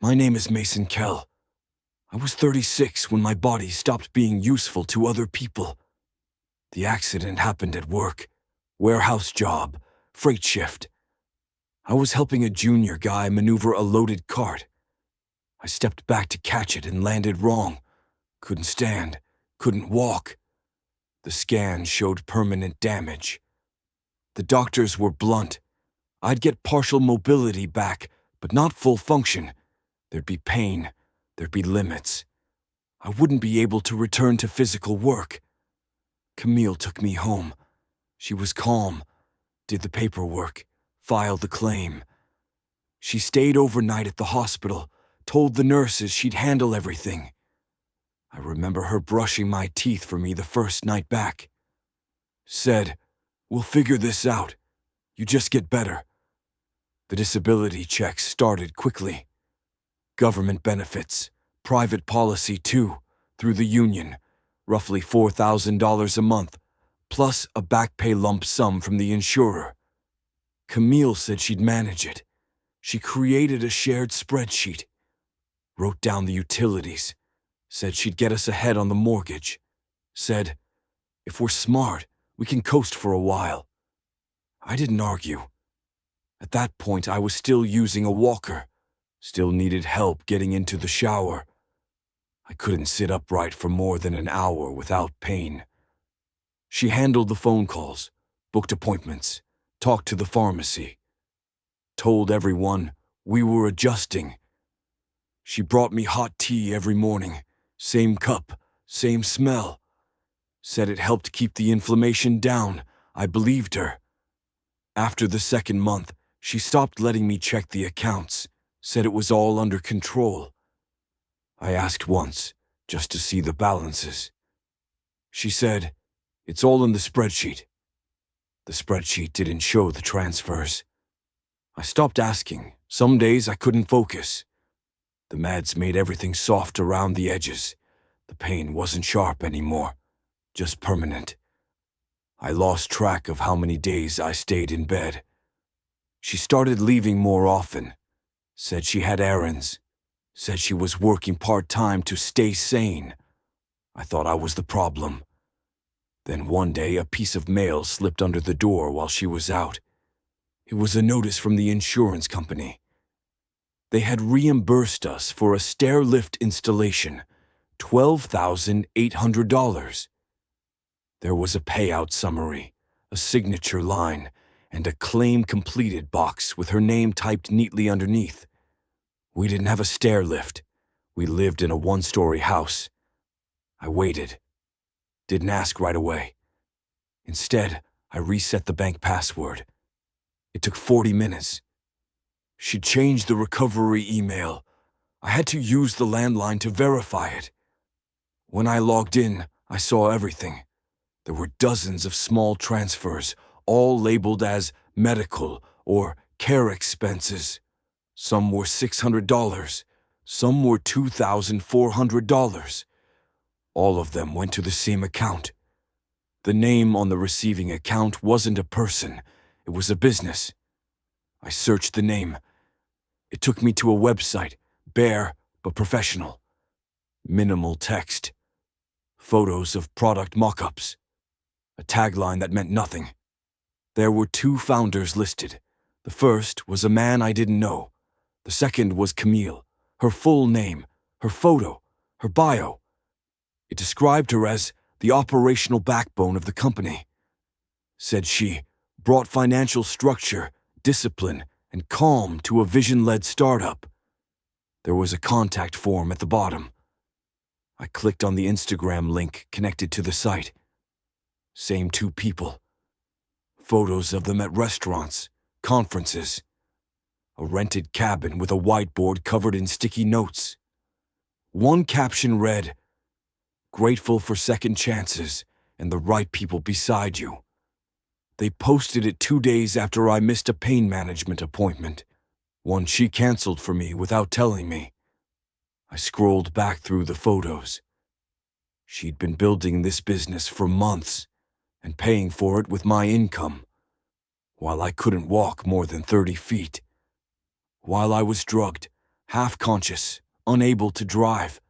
My name is Mason Kell. I was 36 when my body stopped being useful to other people. The accident happened at work. Warehouse job, freight shift. I was helping a junior guy maneuver a loaded cart. I stepped back to catch it and landed wrong. Couldn't stand, couldn't walk. The scan showed permanent damage. The doctors were blunt. I'd get partial mobility back, but not full function. There'd be pain. There'd be limits. I wouldn't be able to return to physical work. Camille took me home. She was calm, did the paperwork, filed the claim. She stayed overnight at the hospital, told the nurses she'd handle everything. I remember her brushing my teeth for me the first night back. Said, "We'll figure this out. You just get better." The disability checks started quickly. Government benefits, private policy too, through the union, roughly $4,000 a month, plus a back pay lump sum from the insurer. Camille said she'd manage it. She created a shared spreadsheet, wrote down the utilities, said she'd get us ahead on the mortgage, said, "If we're smart, we can coast for a while." I didn't argue. At that point, I was still using a walker, still needed help getting into the shower. I couldn't sit upright for more than an hour without pain. She handled the phone calls, booked appointments, talked to the pharmacy, told everyone we were adjusting. She brought me hot tea every morning, same cup, same smell. Said it helped keep the inflammation down. I believed her. After the second month, she stopped letting me check the accounts, said it was all under control. I asked once, just to see the balances. She said, "It's all in the spreadsheet." The spreadsheet didn't show the transfers. I stopped asking. Some days I couldn't focus. The meds made everything soft around the edges. The pain wasn't sharp anymore, just permanent. I lost track of how many days I stayed in bed. She started leaving more often, said she had errands, said she was working part-time to stay sane. I thought I was the problem. Then one day a piece of mail slipped under the door while she was out. It was a notice from the insurance company. They had reimbursed us for a stair lift installation, $12,800. There was a payout summary, a signature line, and a claim completed box with her name typed neatly underneath. We didn't have a stair lift. We lived in a one-story house. I waited. Didn't ask right away. Instead, I reset the bank password. It took 40 minutes. She changed the recovery email. I had to use the landline to verify it. When I logged in, I saw everything. There were dozens of small transfers, all labeled as medical or care expenses. Some were $600, some were $2,400. All of them went to the same account. The name on the receiving account wasn't a person, it was a business. I searched the name. It took me to a website, bare but professional. Minimal text. Photos of product mock-ups. A tagline that meant nothing. There were 2 founders listed. The first was a man I didn't know. The second was Camille, her full name, her photo, her bio. It described her as the operational backbone of the company. Said she brought financial structure, discipline, and calm to a vision-led startup. There was a contact form at the bottom. I clicked on the Instagram link connected to the site. Same 2 people. Photos of them at restaurants, conferences. A rented cabin with a whiteboard covered in sticky notes. One caption read, "Grateful for second chances and the right people beside you." They posted it 2 days after I missed a pain management appointment, one she canceled for me without telling me. I scrolled back through the photos. She'd been building this business for months and paying for it with my income, while I couldn't walk more than 30 feet. While I was drugged, half-conscious, unable to drive.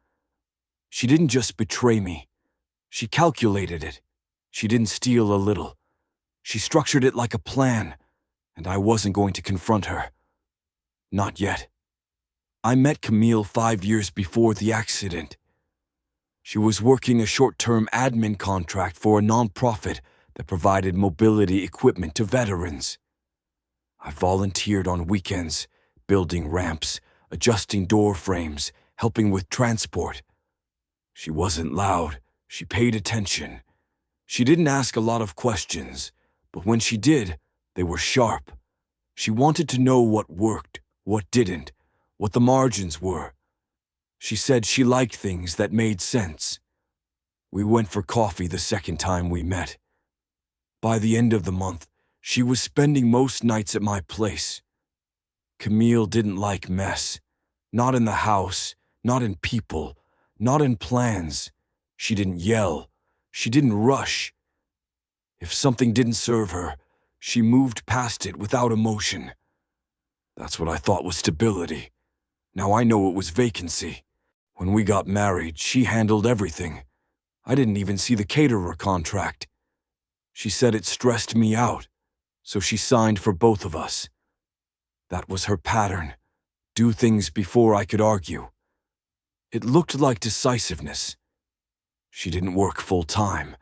She didn't just betray me. She calculated it. She didn't steal a little. She structured it like a plan, and I wasn't going to confront her. Not yet. I met Camille 5 years before the accident. She was working a short-term admin contract for a nonprofit that provided mobility equipment to veterans. I volunteered on weekends, building ramps, adjusting door frames, helping with transport. She wasn't loud. She paid attention. She didn't ask a lot of questions, but when she did, they were sharp. She wanted to know what worked, what didn't, what the margins were. She said she liked things that made sense. We went for coffee the second time we met. By the end of the month, she was spending most nights at my place. Camille didn't like mess. Not in the house, not in people, not in plans. She didn't yell. She didn't rush. If something didn't serve her, she moved past it without emotion. That's what I thought was stability. Now I know it was vacancy. When we got married, she handled everything. I didn't even see the caterer contract. She said it stressed me out, so she signed for both of us. That was her pattern. Do things before I could argue. It looked like decisiveness. She didn't work full-time.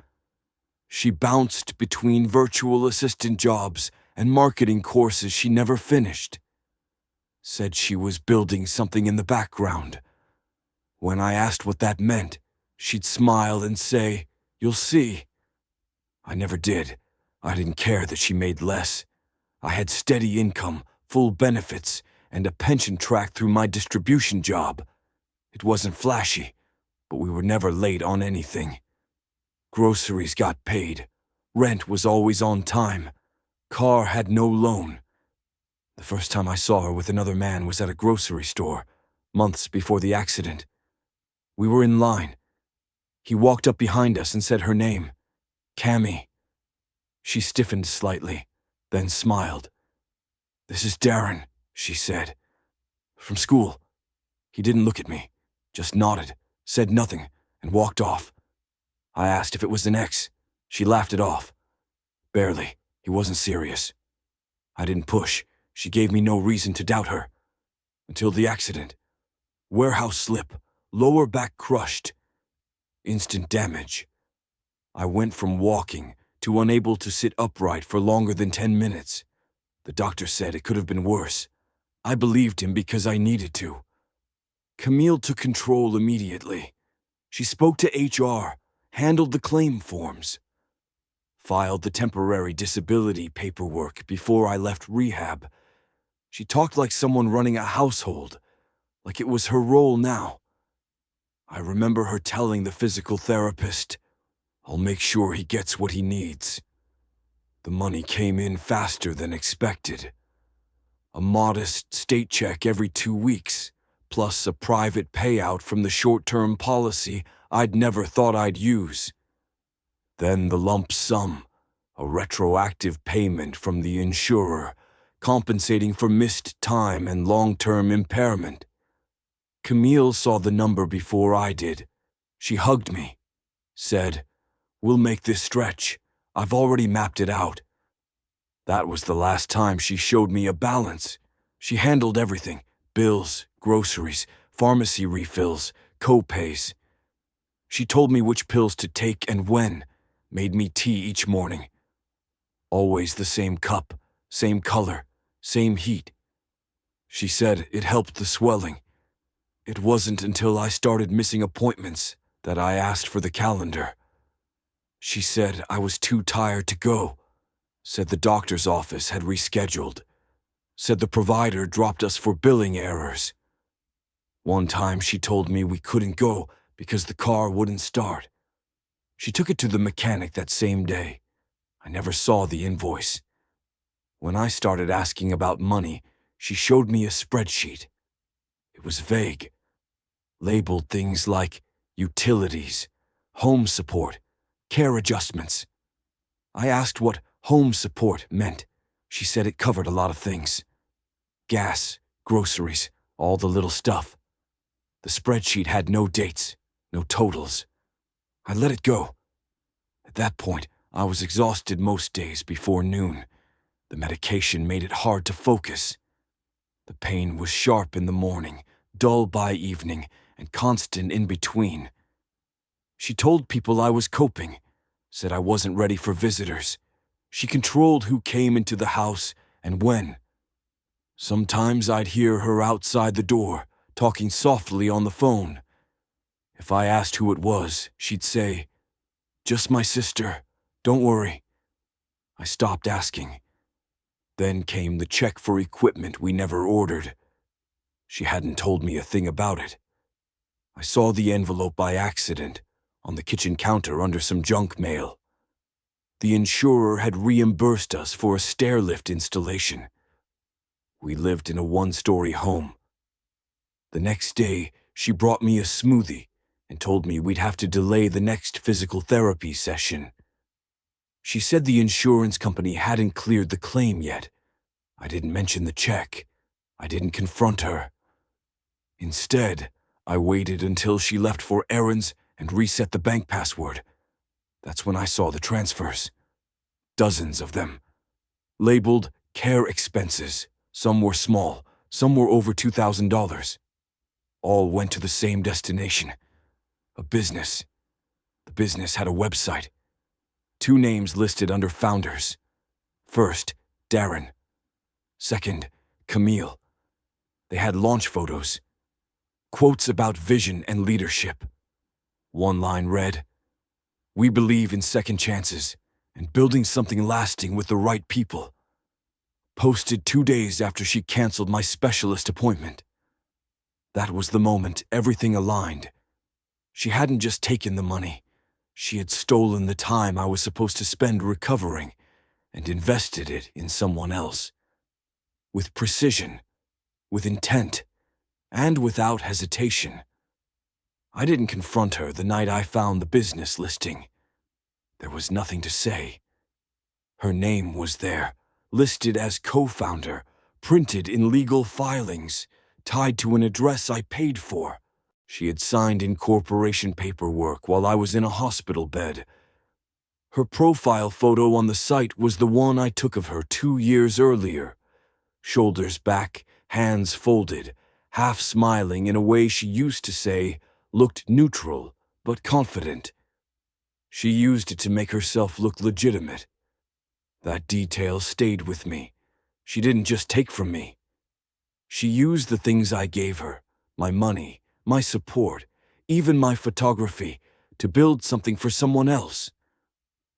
She bounced between virtual assistant jobs and marketing courses she never finished. Said she was building something in the background. When I asked what that meant, she'd smile and say, "You'll see." I never did. I didn't care that she made less. I had steady income, full benefits, and a pension track through my distribution job. It wasn't flashy, but we were never late on anything. Groceries got paid. Rent was always on time. Car had no loan. The first time I saw her with another man was at a grocery store, months before the accident. We were in line. He walked up behind us and said her name, Cammy. She stiffened slightly, then smiled. "This is Darren," she said. "From school." He didn't look at me, just nodded, said nothing, and walked off. I asked if it was an ex. She laughed it off. Barely. He wasn't serious. I didn't push. She gave me no reason to doubt her. Until the accident. Warehouse slip, lower back crushed. Instant damage. I went from walking to unable to sit upright for longer than 10 minutes. The doctor said it could have been worse. I believed him because I needed to. Camille took control immediately. She spoke to HR, handled the claim forms, filed the temporary disability paperwork before I left rehab. She talked like someone running a household, like it was her role now. I remember her telling the physical therapist, "I'll make sure he gets what he needs." The money came in faster than expected. A modest state check every 2 weeks, plus a private payout from the short-term policy I'd never thought I'd use. Then the lump sum, a retroactive payment from the insurer, compensating for missed time and long-term impairment. Camille saw the number before I did. She hugged me, said, "We'll make this stretch. I've already mapped it out." That was the last time she showed me a balance. She handled everything: bills, groceries, pharmacy refills, co-pays. She told me which pills to take and when, made me tea each morning. Always the same cup, same color, same heat. She said it helped the swelling. It wasn't until I started missing appointments that I asked for the calendar. She said I was too tired to go, said the doctor's office had rescheduled, said the provider dropped us for billing errors. One time she told me we couldn't go because the car wouldn't start. She took it to the mechanic that same day. I never saw the invoice. When I started asking about money, she showed me a spreadsheet. It was vague, labeled things like utilities, home support, care adjustments. I asked what home support meant. She said it covered a lot of things. Gas, groceries, all the little stuff. The spreadsheet had no dates, no totals. I let it go. At that point, I was exhausted most days before noon. The medication made it hard to focus. The pain was sharp in the morning, dull by evening, and constant in between. She told people I was coping, said I wasn't ready for visitors. She controlled who came into the house and when. Sometimes I'd hear her outside the door, talking softly on the phone. If I asked who it was, she'd say, "Just my sister, don't worry." I stopped asking. Then came the check for equipment we never ordered. She hadn't told me a thing about it. I saw the envelope by accident, on the kitchen counter under some junk mail. The insurer had reimbursed us for a stair lift installation. We lived in a one-story home. The next day, she brought me a smoothie and told me we'd have to delay the next physical therapy session. She said the insurance company hadn't cleared the claim yet. I didn't mention the check. I didn't confront her. Instead, I waited until she left for errands and reset the bank password. That's when I saw the transfers. Dozens of them. Labeled care expenses. Some were small, some were over $2,000. All went to the same destination. A business. The business had a website. 2 names listed under founders. First, Darren. Second, Camille. They had launch photos. Quotes about vision and leadership. One line read, "We believe in second chances and building something lasting with the right people." Posted 2 days after she canceled my specialist appointment. That was the moment everything aligned. She hadn't just taken the money. She had stolen the time I was supposed to spend recovering and invested it in someone else. With precision, with intent, and without hesitation. I didn't confront her the night I found the business listing. There was nothing to say. Her name was there, listed as co-founder, printed in legal filings, tied to an address I paid for. She had signed incorporation paperwork while I was in a hospital bed. Her profile photo on the site was the one I took of her 2 years earlier. Shoulders back, hands folded, half smiling in a way she used to say looked neutral but confident. She used it to make herself look legitimate. That detail stayed with me. She didn't just take from me. She used the things I gave her, my money, my support, even my photography, to build something for someone else.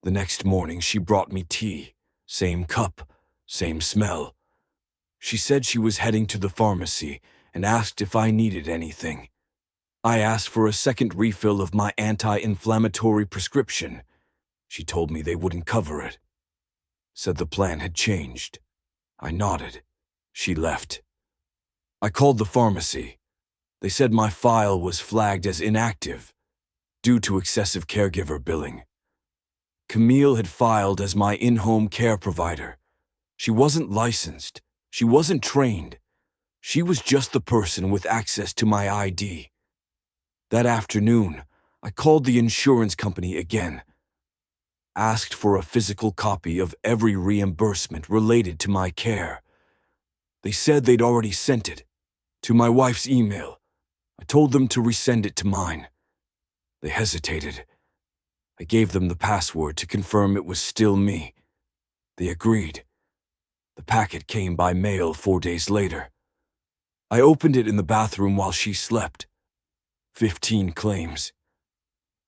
The next morning she brought me tea, same cup, same smell. She said she was heading to the pharmacy and asked if I needed anything. I asked for a second refill of my anti-inflammatory prescription. She told me they wouldn't cover it. Said the plan had changed. I nodded. She left. I called the pharmacy. They said my file was flagged as inactive due to excessive caregiver billing. Camille had filed as my in-home care provider. She wasn't licensed. She wasn't trained. She was just the person with access to my ID. That afternoon, I called the insurance company again. Asked for a physical copy of every reimbursement related to my care. They said they'd already sent it to my wife's email. I told them to resend it to mine. They hesitated. I gave them the password to confirm it was still me. They agreed. The packet came by mail 4 days later. I opened it in the bathroom while she slept. 15 claims.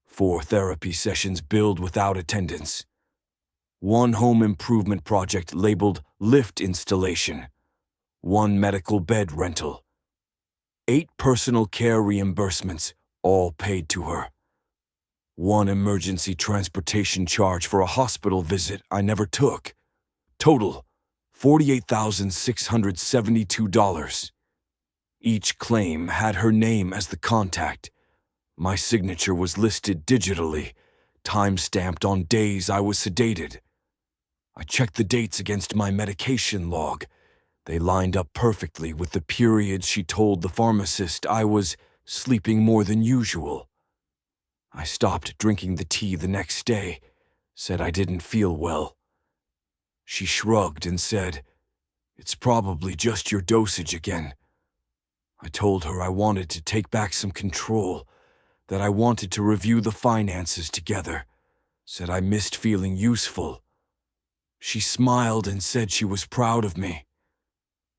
4 therapy sessions billed without attendance. 1 home improvement project labeled lift installation. 1 medical bed rental. 8 personal care reimbursements, all paid to her. 1 emergency transportation charge for a hospital visit I never took. Total, $48,672. Each claim had her name as the contact. My signature was listed digitally, time-stamped on days I was sedated. I checked the dates against my medication log. They lined up perfectly with the periods she told the pharmacist I was sleeping more than usual. I stopped drinking the tea the next day, said I didn't feel well. She shrugged and said, "It's probably just your dosage again." I told her I wanted to take back some control, that I wanted to review the finances together, said I missed feeling useful. She smiled and said she was proud of me.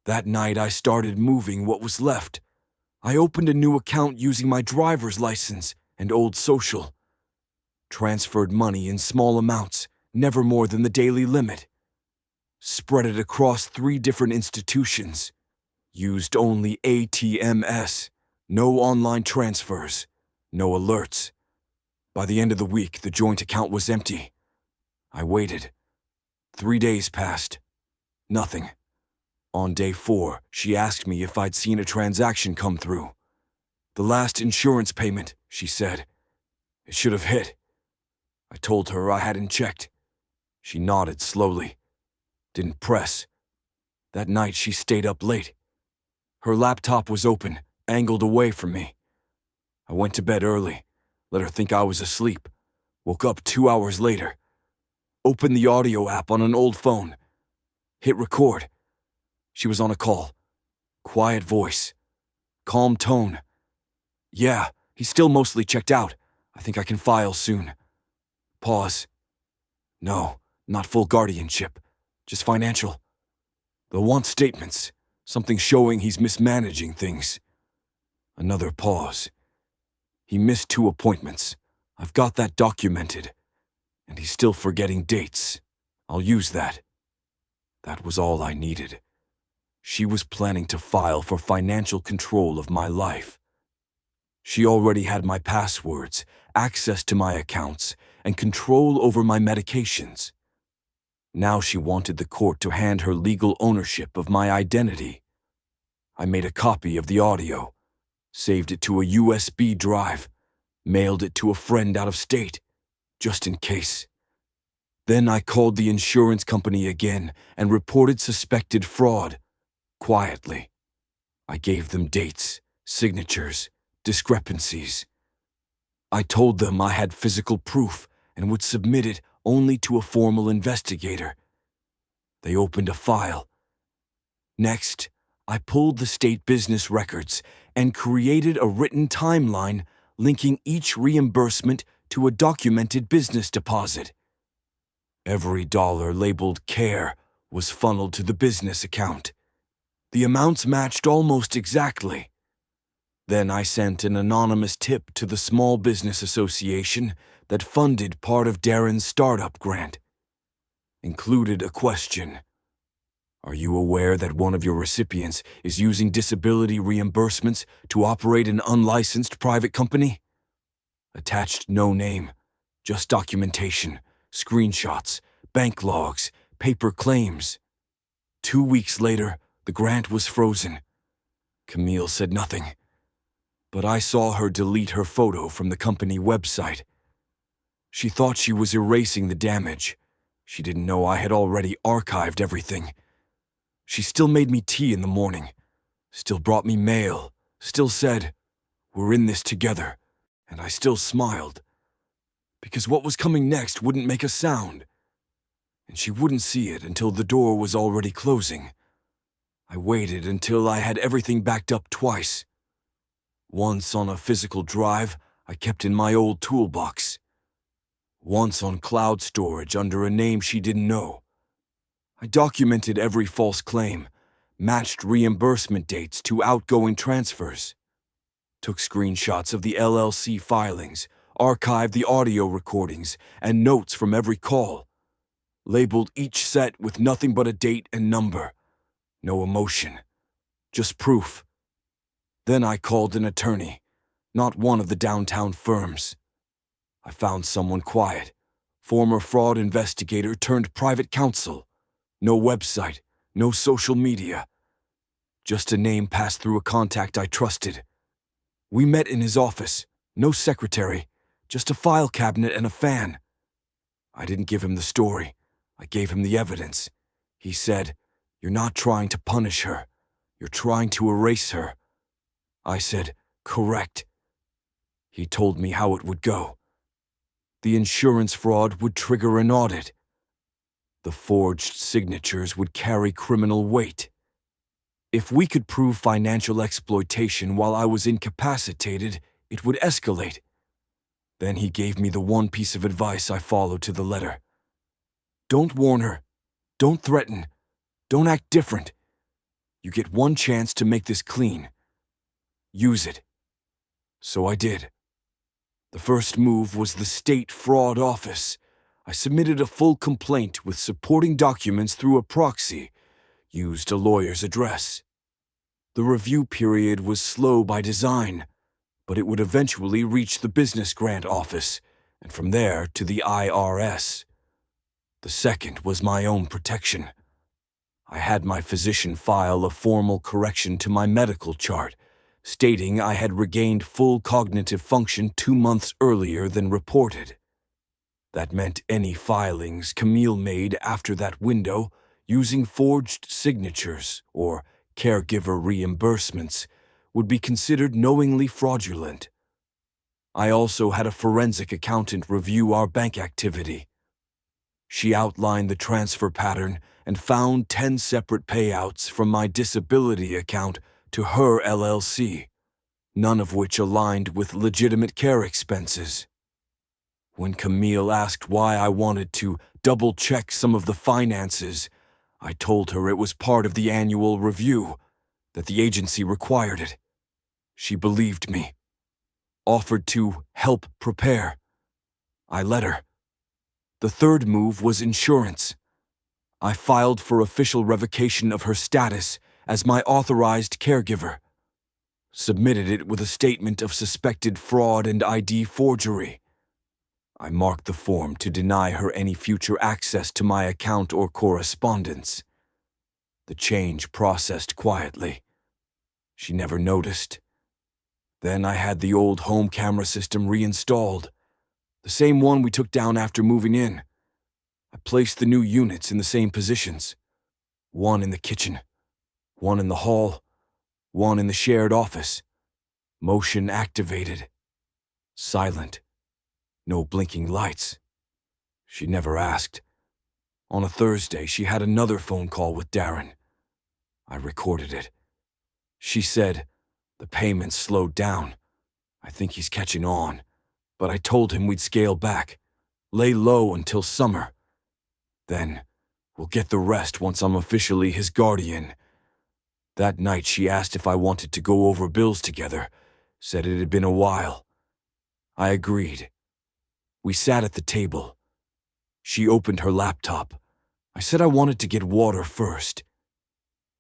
That night I started moving what was left. I opened a new account using my driver's license and old social. Transferred money in small amounts, never more than the daily limit. Spread it across 3 different institutions. Used only ATMs, no online transfers, no alerts. By the end of the week, the joint account was empty. I waited. 3 days passed. Nothing. On day 4, she asked me if I'd seen a transaction come through. "The last insurance payment," she said. "It should have hit." I told her I hadn't checked. She nodded slowly. Didn't press. That night she stayed up late. Her laptop was open, angled away from me. I went to bed early, let her think I was asleep. Woke up 2 hours later. Opened the audio app on an old phone. Hit record. She was on a call. Quiet voice. Calm tone. "Yeah, he's still mostly checked out. I think I can file soon." Pause. "No, not full guardianship. Just financial. They'll want statements. Something showing he's mismanaging things." Another pause. "He missed 2 appointments. I've got that documented. And he's still forgetting dates. I'll use that." That was all I needed. She was planning to file for financial control of my life. She already had my passwords, access to my accounts, and control over my medications. Now she wanted the court to hand her legal ownership of my identity. I made a copy of the audio, saved it to a USB drive, mailed it to a friend out of state, just in case. Then I called the insurance company again and reported suspected fraud, quietly. I gave them dates, signatures, discrepancies. I told them I had physical proof and would submit it only to a formal investigator. They opened a file. Next, I pulled the state business records and created a written timeline linking each reimbursement to a documented business deposit. Every dollar labeled CARE was funneled to the business account. The amounts matched almost exactly. Then I sent an anonymous tip to the Small Business Association that funded part of Darren's startup grant. Included a question. "Are you aware that one of your recipients is using disability reimbursements to operate an unlicensed private company?" Attached no name, just documentation, screenshots, bank logs, paper claims. 2 weeks later, the grant was frozen. Camille said nothing, but I saw her delete her photo from the company website. She thought she was erasing the damage. She didn't know I had already archived everything. She still made me tea in the morning, still brought me mail, still said, "We're in this together," and I still smiled. Because what was coming next wouldn't make a sound. And she wouldn't see it until the door was already closing. I waited until I had everything backed up twice. Once on a physical drive I kept in my old toolbox. Once on cloud storage under a name she didn't know. I documented every false claim, matched reimbursement dates to outgoing transfers, took screenshots of the LLC filings, archived the audio recordings and notes from every call, labeled each set with nothing but a date and number. No emotion, just proof. Then I called an attorney, not one of the downtown firms. I found someone quiet, former fraud investigator turned private counsel. No website, no social media. Just a name passed through a contact I trusted. We met in his office, no secretary, just a file cabinet and a fan. I didn't give him the story. I gave him the evidence. He said, "You're not trying to punish her. You're trying to erase her." I said, "Correct." He told me how it would go. The insurance fraud would trigger an audit. The forged signatures would carry criminal weight. If we could prove financial exploitation while I was incapacitated, it would escalate. Then he gave me the one piece of advice I followed to the letter. "Don't warn her. Don't threaten. Don't act different. You get one chance to make this clean. Use it." So I did. The first move was the State Fraud Office. I submitted a full complaint with supporting documents through a proxy, used a lawyer's address. The review period was slow by design, but it would eventually reach the Business Grant Office, and from there to the IRS. The second was my own protection. I had my physician file a formal correction to my medical chart, stating I had regained full cognitive function 2 months earlier than reported. That meant any filings Camille made after that window using forged signatures or caregiver reimbursements would be considered knowingly fraudulent. I also had a forensic accountant review our bank activity. She outlined the transfer pattern and found 10 separate payouts from my disability account to her LLC, none of which aligned with legitimate care expenses. When Camille asked why I wanted to double-check some of the finances, I told her it was part of the annual review, that the agency required it. She believed me, offered to help prepare. I let her. The third move was insurance. I filed for official revocation of her status as my authorized caregiver. Submitted it with a statement of suspected fraud and ID forgery. I marked the form to deny her any future access to my account or correspondence. The change processed quietly. She never noticed. Then I had the old home camera system reinstalled, the same one we took down after moving in. I placed the new units in the same positions. One in the kitchen, one in the hall, one in the shared office. Motion activated. Silent. No blinking lights. She never asked. On a Thursday, she had another phone call with Darren. I recorded it. She said, "The payments slowed down. I think he's catching on." But I told him we'd scale back, lay low until summer. Then, we'll get the rest once I'm officially his guardian. That night she asked if I wanted to go over bills together, said it had been a while. I agreed. We sat at the table. She opened her laptop. I said I wanted to get water first.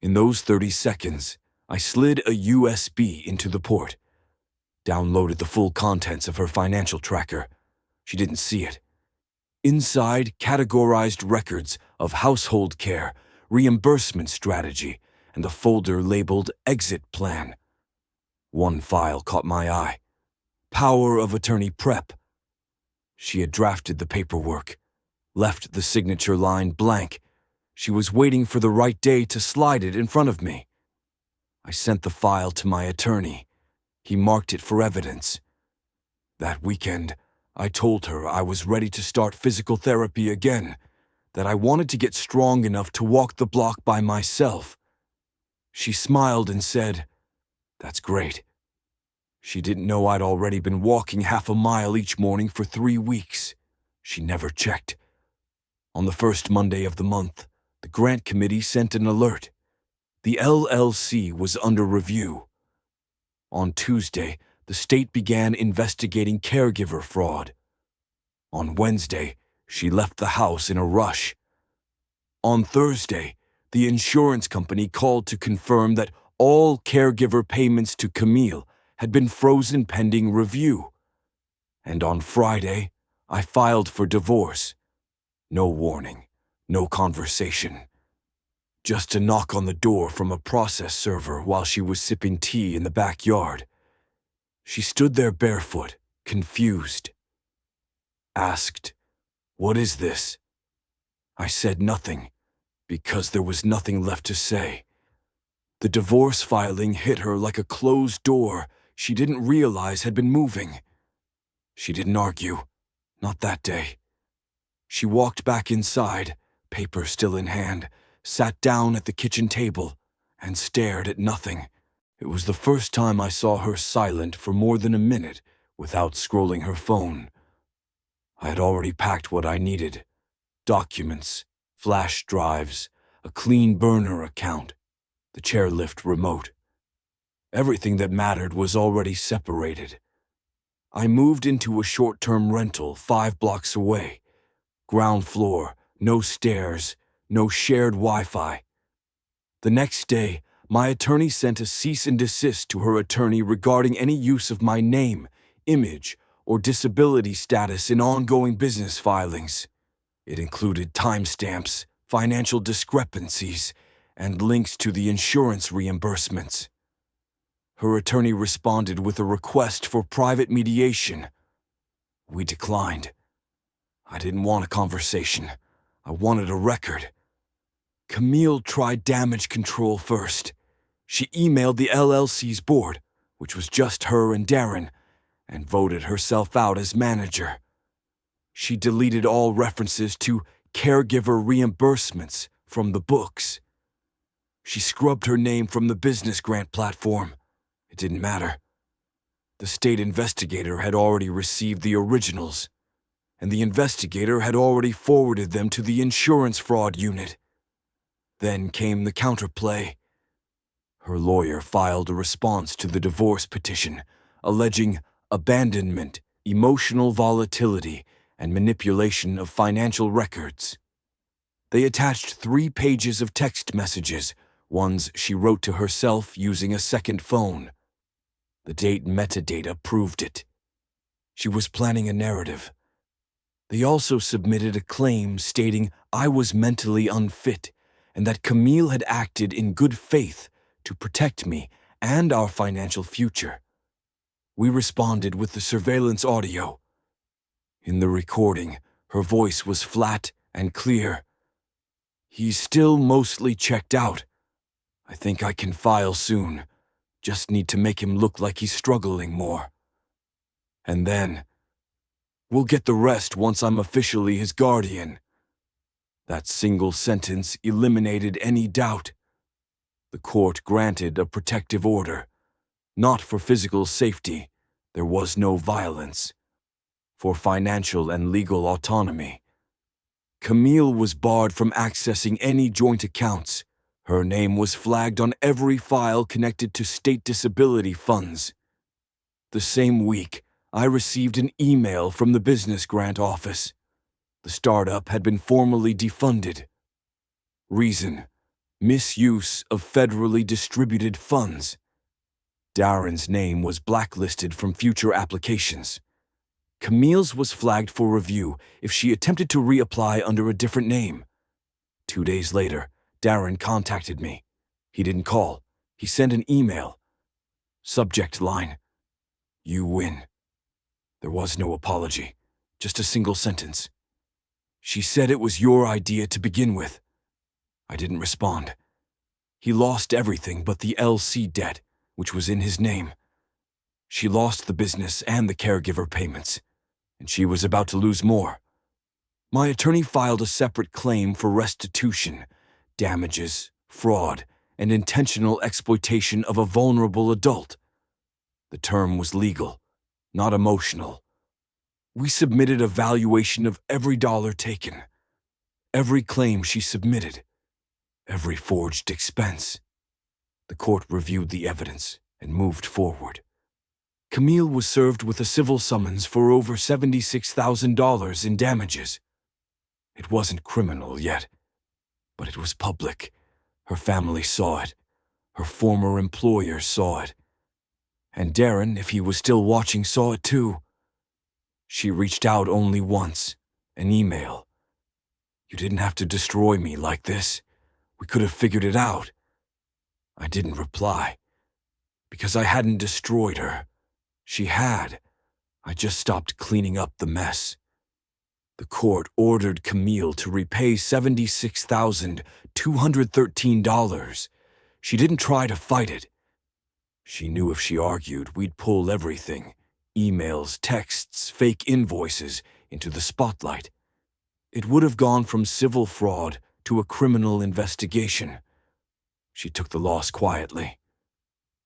In those 30 seconds, I slid a USB into the port. Downloaded the full contents of her financial tracker. She didn't see it. Inside, categorized records of household care, reimbursement strategy, and a folder labeled Exit Plan. One file caught my eye. Power of Attorney Prep. She had drafted the paperwork, left the signature line blank. She was waiting for the right day to slide it in front of me. I sent the file to my attorney. He marked it for evidence. That weekend, I told her I was ready to start physical therapy again, that I wanted to get strong enough to walk the block by myself. She smiled and said, "That's great." She didn't know I'd already been walking half a mile each morning for 3 weeks. She never checked. On the first Monday of the month, the grant committee sent an alert. The LLC was under review. On Tuesday, the state began investigating caregiver fraud. On Wednesday, she left the house in a rush. On Thursday, the insurance company called to confirm that all caregiver payments to Camille had been frozen pending review. And on Friday, I filed for divorce. No warning, no conversation. Just a knock on the door from a process server while she was sipping tea in the backyard. She stood there barefoot, confused. Asked, "What is this?" I said nothing. because there was nothing left to say. The divorce filing hit her like a closed door she didn't realize had been moving. She didn't argue, not that day. She walked back inside, paper still in hand, sat down at the kitchen table, and stared at nothing. It was the first time I saw her silent for more than a minute without scrolling her phone. I had already packed what I needed: documents, flash drives, a clean burner account, the chairlift remote. Everything that mattered was already separated. I moved into a short-term rental 5 blocks away. Ground floor, no stairs, no shared Wi-Fi. The next day, my attorney sent a cease and desist to her attorney regarding any use of my name, image, or disability status in ongoing business filings. It included timestamps, financial discrepancies, and links to the insurance reimbursements. Her attorney responded with a request for private mediation. We declined. I didn't want a conversation. I wanted a record. Camille tried damage control first. She emailed the LLC's board, which was just her and Darren, and voted herself out as manager. She deleted all references to caregiver reimbursements from the books. She scrubbed her name from the business grant platform. It didn't matter. The state investigator had already received the originals, and the investigator had already forwarded them to the insurance fraud unit. Then came the counterplay. Her lawyer filed a response to the divorce petition, alleging abandonment, emotional volatility, and manipulation of financial records. They attached 3 pages of text messages, ones she wrote to herself using a second phone. The date metadata proved it. She was planning a narrative. They also submitted a claim stating I was mentally unfit and that Camille had acted in good faith to protect me and our financial future. We responded with the surveillance audio. In the recording, her voice was flat and clear. He's still mostly checked out. I think I can file soon. Just need to make him look like he's struggling more. And then, we'll get the rest once I'm officially his guardian. That single sentence eliminated any doubt. The court granted a protective order. Not for physical safety, there was no violence. For financial and legal autonomy. Camille was barred from accessing any joint accounts. Her name was flagged on every file connected to state disability funds. The same week, I received an email from the business grant office. The startup had been formally defunded. Reason: misuse of federally distributed funds. Darren's name was blacklisted from future applications. Camille's was flagged for review if she attempted to reapply under a different name. 2 days later, Darren contacted me. He didn't call. He sent an email. Subject line: You win. There was no apology, just a single sentence. She said it was your idea to begin with. I didn't respond. He lost everything but the LC debt, which was in his name. She lost the business and the caregiver payments, and she was about to lose more. My attorney filed a separate claim for restitution, damages, fraud, and intentional exploitation of a vulnerable adult. The term was legal, not emotional. We submitted a valuation of every dollar taken, every claim she submitted, every forged expense. The court reviewed the evidence and moved forward. Camille was served with a civil summons for over $76,000 in damages. It wasn't criminal yet, but it was public. Her family saw it. Her former employer saw it. And Darren, if he was still watching, saw it too. She reached out only once, an email. You didn't have to destroy me like this. We could have figured it out. I didn't reply, because I hadn't destroyed her. She had. I just stopped cleaning up the mess. The court ordered Camille to repay $76,213. She didn't try to fight it. She knew if she argued, we'd pull everything, emails, texts, fake invoices, into the spotlight. It would have gone from civil fraud to a criminal investigation. She took the loss quietly.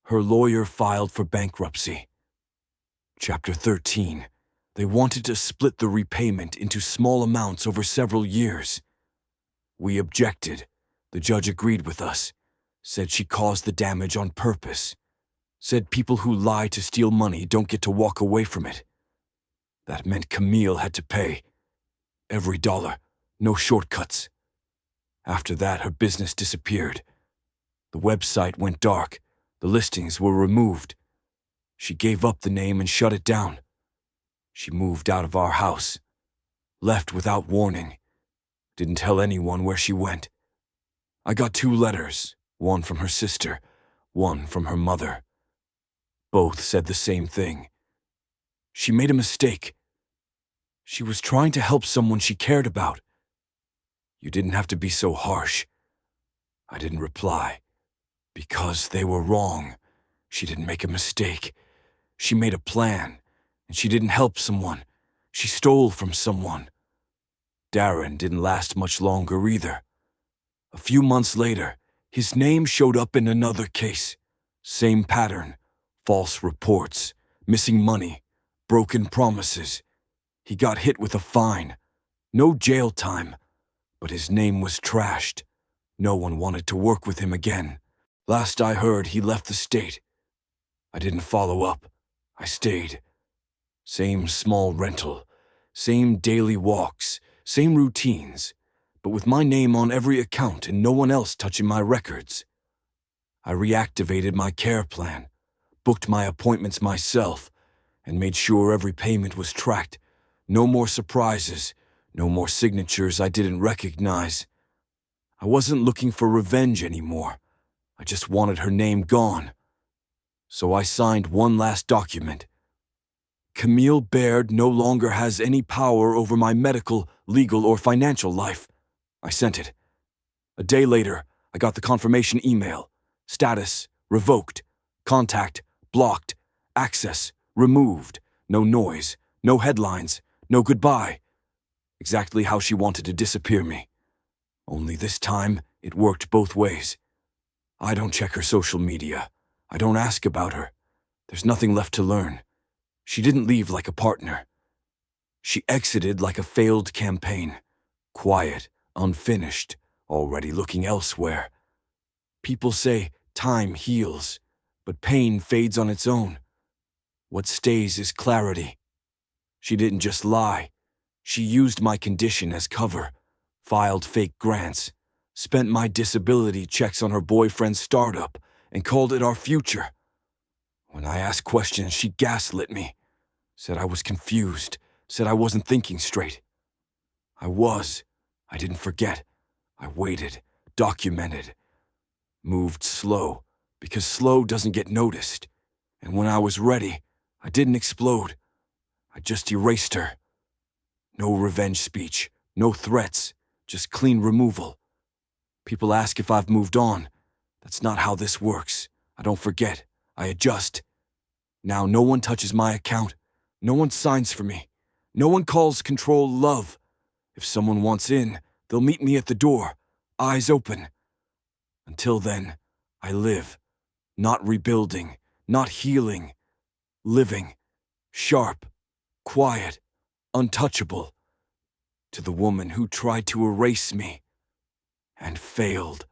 Her lawyer filed for bankruptcy. Chapter 13. They wanted to split the repayment into small amounts over several years. We objected. The judge agreed with us, said she caused the damage on purpose, said people who lie to steal money don't get to walk away from it. That meant Camille had to pay. Every dollar, no shortcuts. After that, her business disappeared. The website went dark. The listings were removed. She gave up the name and shut it down. She moved out of our house, left without warning, didn't tell anyone where she went. I got 2 letters, one from her sister, one from her mother. Both said the same thing. She made a mistake. She was trying to help someone she cared about. You didn't have to be so harsh. I didn't reply. Because they were wrong. She didn't make a mistake. She made a plan, and she didn't help someone. She stole from someone. Darren didn't last much longer either. A few months later, his name showed up in another case. Same pattern. False reports, missing money, broken promises. He got hit with a fine. No jail time, but his name was trashed. No one wanted to work with him again. Last I heard, he left the state. I didn't follow up. I stayed. Same small rental, same daily walks, same routines, but with my name on every account and no one else touching my records. I reactivated my care plan, booked my appointments myself, and made sure every payment was tracked. No more surprises, no more signatures I didn't recognize. I wasn't looking for revenge anymore. I just wanted her name gone. So I signed one last document. Camille Baird no longer has any power over my medical, legal, or financial life. I sent it. A day later, I got the confirmation email. Status, revoked. Contact, blocked. Access, removed. No noise, no headlines, no goodbye. Exactly how she wanted to disappear me. Only this time, it worked both ways. I don't check her social media. I don't ask about her. There's nothing left to learn. She didn't leave like a partner. She exited like a failed campaign. Quiet, unfinished, already looking elsewhere. People say time heals, but pain fades on its own. What stays is clarity. She didn't just lie. She used my condition as cover, filed fake grants, spent my disability checks on her boyfriend's startup, and called it our future. When I asked questions, she gaslit me, said I was confused, said I wasn't thinking straight. I was. I didn't forget. I waited, documented, moved slow, because slow doesn't get noticed. And when I was ready, I didn't explode. I just erased her. No revenge speech, no threats, just clean removal. People ask if I've moved on. That's not how this works. I don't forget. I adjust. Now no one touches my account. No one signs for me. No one calls control love. If someone wants in, they'll meet me at the door, eyes open. Until then, I live. Not rebuilding, not healing. Living. Sharp. Quiet. Untouchable. To the woman who tried to erase me and failed.